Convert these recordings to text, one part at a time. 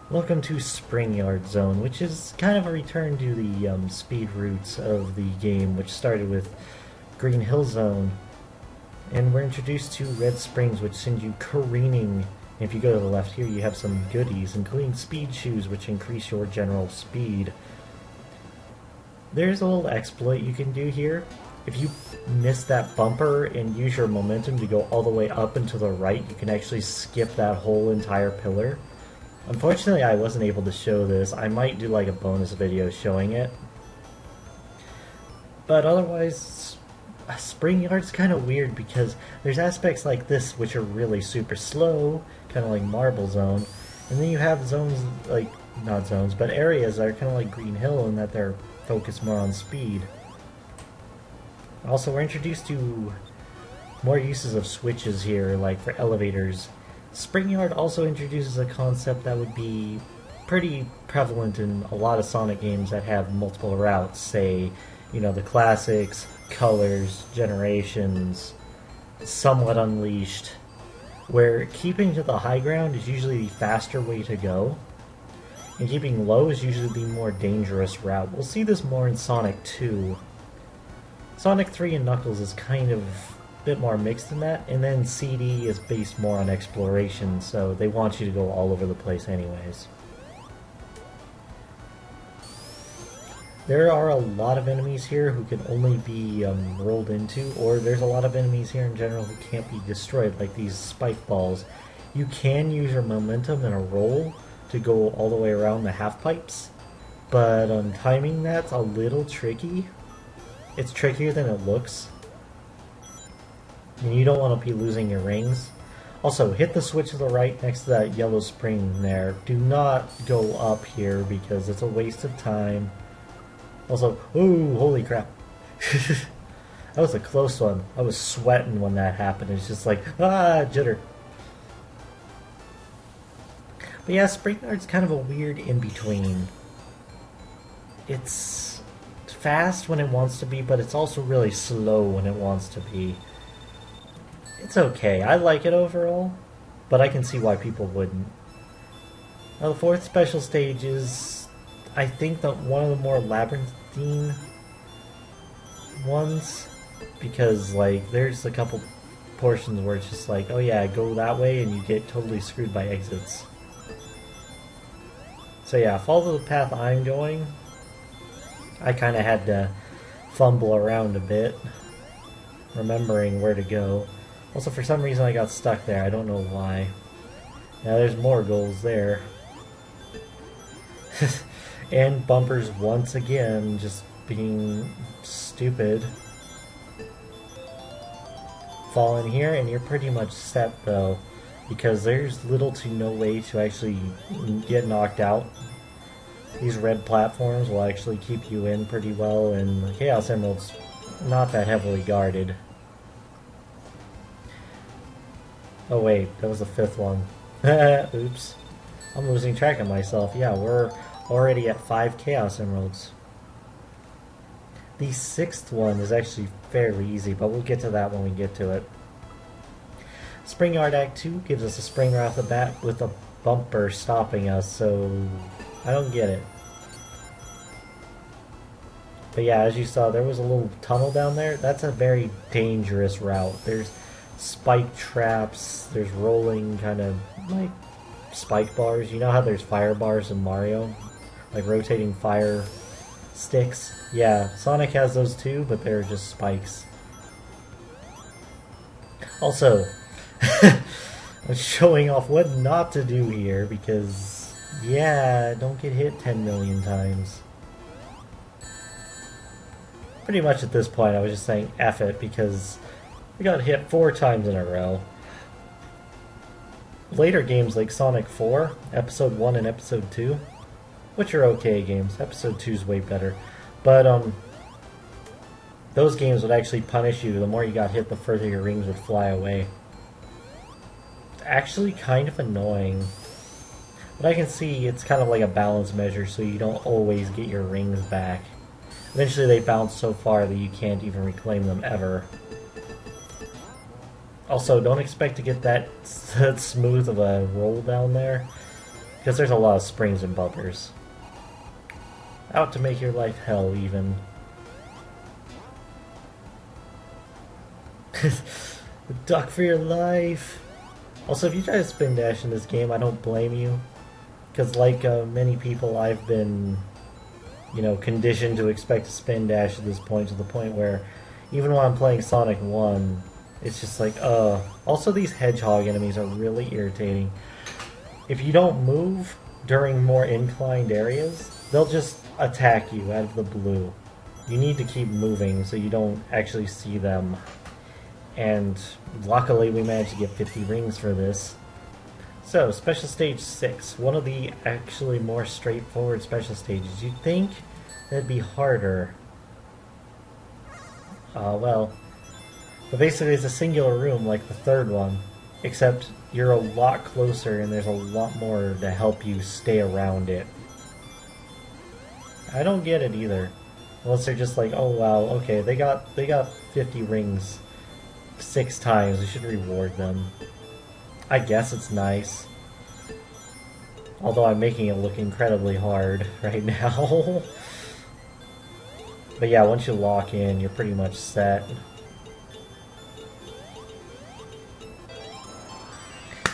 Welcome to Spring Yard Zone, which is kind of a return to the speed roots of the game, which started with Green Hill Zone. And we're introduced to Red Springs, which send you careening. If you go to the left here, you have some goodies, including speed shoes, which increase your general speed. There's a little exploit you can do here. If you miss that bumper and use your momentum to go all the way up and to the right, you can actually skip that whole entire pillar. Unfortunately, I wasn't able to show this. I might do like a bonus video showing it. But otherwise, Spring Yard's kind of weird because there's aspects like this which are really super slow, kind of like Marble Zone. And then you have zones, like, not zones, but areas that are kind of like Green Hill in that they're focused more on speed. Also, we're introduced to more uses of switches here, like for elevators. Spring Yard also introduces a concept that would be pretty prevalent in a lot of Sonic games that have multiple routes, say, you know, the classics, Colors, Generations, Somewhat Unleashed, where keeping to the high ground is usually the faster way to go, and keeping low is usually the more dangerous route. We'll see this more in Sonic 2. Sonic 3 and Knuckles is kind of bit more mixed than that, and then CD is based more on exploration, so they want you to go all over the place anyways. There are a lot of enemies here who can only be rolled into, or there's a lot of enemies here in general who can't be destroyed, like these spike balls. You can use your momentum in a roll to go all the way around the half pipes, but timing that's a little tricky. It's trickier than it looks. And you don't want to be losing your rings. Also, hit the switch to the right next to that yellow spring there. Do not go up here because it's a waste of time. Also, ooh, holy crap. That was a close one. I was sweating when that happened. It's just like, jitter. But yeah, Spring Yard's kind of a weird in-between. It's fast when it wants to be, but it's also really slow when it wants to be. It's okay. I like it overall, but I can see why people wouldn't. Now, the fourth special stage is, I think, one of the more labyrinthine ones, because, like, there's a couple portions where it's just like, oh yeah, go that way, and you get totally screwed by exits. So yeah, follow the path I'm going. I kind of had to fumble around a bit, remembering where to go. Also, for some reason I got stuck there. I don't know why. Now there's more goals there. And bumpers once again, just being stupid. Fall in here and you're pretty much set though, because there's little to no way to actually get knocked out. These red platforms will actually keep you in pretty well, and the Chaos Emerald's not that heavily guarded. Oh wait, that was the fifth one. Oops. I'm losing track of myself. Yeah, we're already at 5 Chaos Emeralds. The sixth one is actually fairly easy, but we'll get to that when we get to it. Spring Yard Act 2 gives us a spring right off the bat with a bumper stopping us, so I don't get it. But yeah, as you saw, there was a little tunnel down there. That's a very dangerous route. There's spike traps, there's rolling kind of like spike bars. You know how there's fire bars in Mario? Like rotating fire sticks? Yeah, Sonic has those too, but they're just spikes. Also, I'm showing off what not to do here because, yeah, don't get hit 10 million times. Pretty much at this point I was just saying F it because we got hit 4 times in a row. Later games like Sonic 4, Episode 1 and Episode 2, which are okay games. Episode 2 is way better. But, those games would actually punish you. The more you got hit, the further your rings would fly away. It's actually kind of annoying. But I can see it's kind of like a balance measure, so you don't always get your rings back. Eventually they bounce so far that you can't even reclaim them ever. Also, don't expect to get that smooth of a roll down there, Because there's a lot of springs and bumpers. Out to make your life hell, even. Duck for your life! Also, if you try to spin dash in this game, I don't blame you. Because like many people, I've been, you know, conditioned to expect a spin dash at this point, to the point where even when I'm playing Sonic 1, it's just like, Also, these hedgehog enemies are really irritating. If you don't move during more inclined areas, they'll just attack you out of the blue. You need to keep moving so you don't actually see them. And luckily we managed to get 50 rings for this. So, Special Stage 6, one of the actually more straightforward special stages. You'd think that'd be harder. Well, but basically it's a singular room like the third one, except you're a lot closer and there's a lot more to help you stay around it. I don't get it either. Unless they're just like, oh wow, okay, they got 50 rings 6 times, we should reward them. I guess it's nice. Although I'm making it look incredibly hard right now. But yeah, once you lock in, you're pretty much set.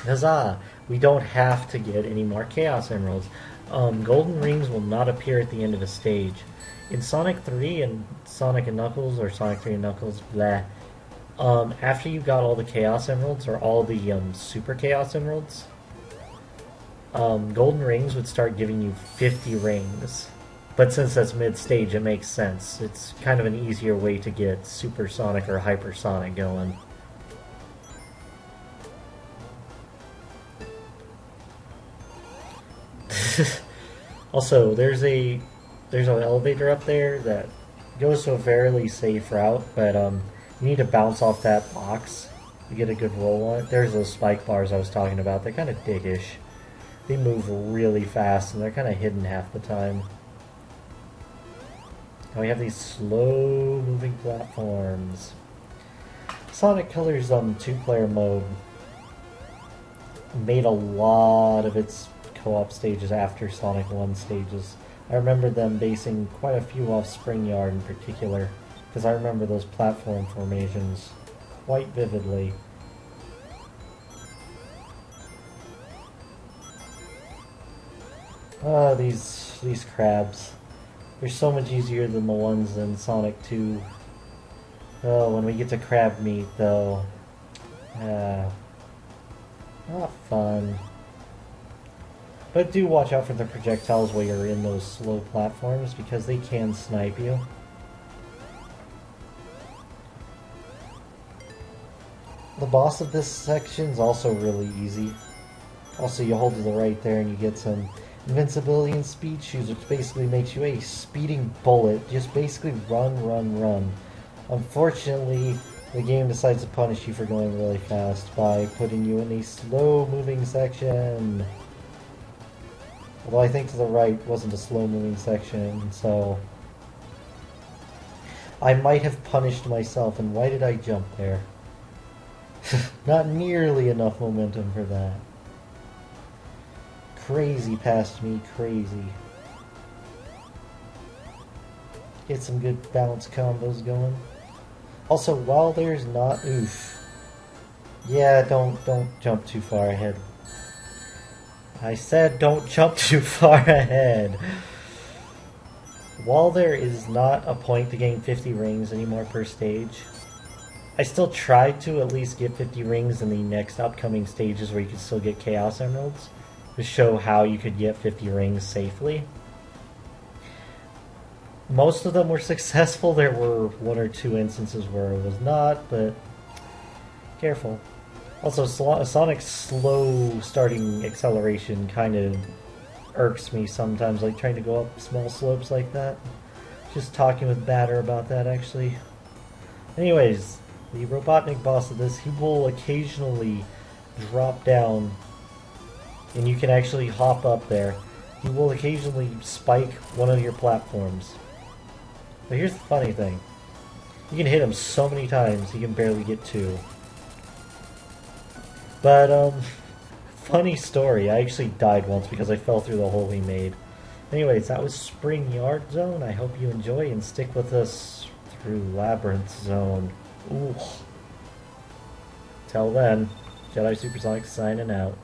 Huzzah! We don't have to get any more Chaos Emeralds. Golden rings will not appear at the end of a stage. In Sonic 3 and Sonic and Knuckles, or Sonic 3 and Knuckles, blah. After you got all the Chaos Emeralds, or all the Super Chaos Emeralds, Golden Rings would start giving you 50 rings. But since that's mid-stage, it makes sense. It's kind of an easier way to get Supersonic or Hypersonic going. Also, there's an elevator up there that goes to a fairly safe route, but you need to bounce off that box to get a good roll on it. There's those spike bars I was talking about. They're kind of dickish. They move really fast, and they're kind of hidden half the time. And we have these slow-moving platforms. Sonic Colors 2-player mode made a lot of its co-op stages after Sonic 1 stages. I remember them basing quite a few off Spring Yard in particular, because I remember those platform formations quite vividly. Ah, these crabs. They're so much easier than the ones in Sonic 2. Oh, when we get to crab meat, though. Not fun. But do watch out for the projectiles while you're in those slow platforms, because they can snipe you. The boss of this section is also really easy. Also, you hold to the right there and you get some invincibility and speed shoes, which basically makes you a speeding bullet. Just basically run, run, run. Unfortunately, the game decides to punish you for going really fast by putting you in a slow-moving section. Although I think to the right wasn't a slow-moving section, so I might have punished myself, and why did I jump there? Not nearly enough momentum for that. Crazy past me, crazy. Get some good bounce combos going. Also, while there's not... Oof. Yeah, don't jump too far ahead. I said don't jump too far ahead. While there is not a point to gain 50 rings anymore per stage, I still tried to at least get 50 rings in the next upcoming stages where you could still get Chaos Emeralds, to show how you could get 50 rings safely. Most of them were successful. There were 1 or 2 instances where it was not, but careful. Also, Sonic's slow starting acceleration kind of irks me sometimes, like trying to go up small slopes like that. Just talking with Batter about that, actually. Anyways, the Robotnik boss of this, he will occasionally drop down, and you can actually hop up there. He will occasionally spike one of your platforms. But here's the funny thing. You can hit him so many times, he can barely get 2. But, Funny story, I actually died once because I fell through the hole we made. Anyways, that was Spring Yard Zone. I hope you enjoy and stick with us through Labyrinth Zone. Ooh. Till then, Jedi Supersonic signing out.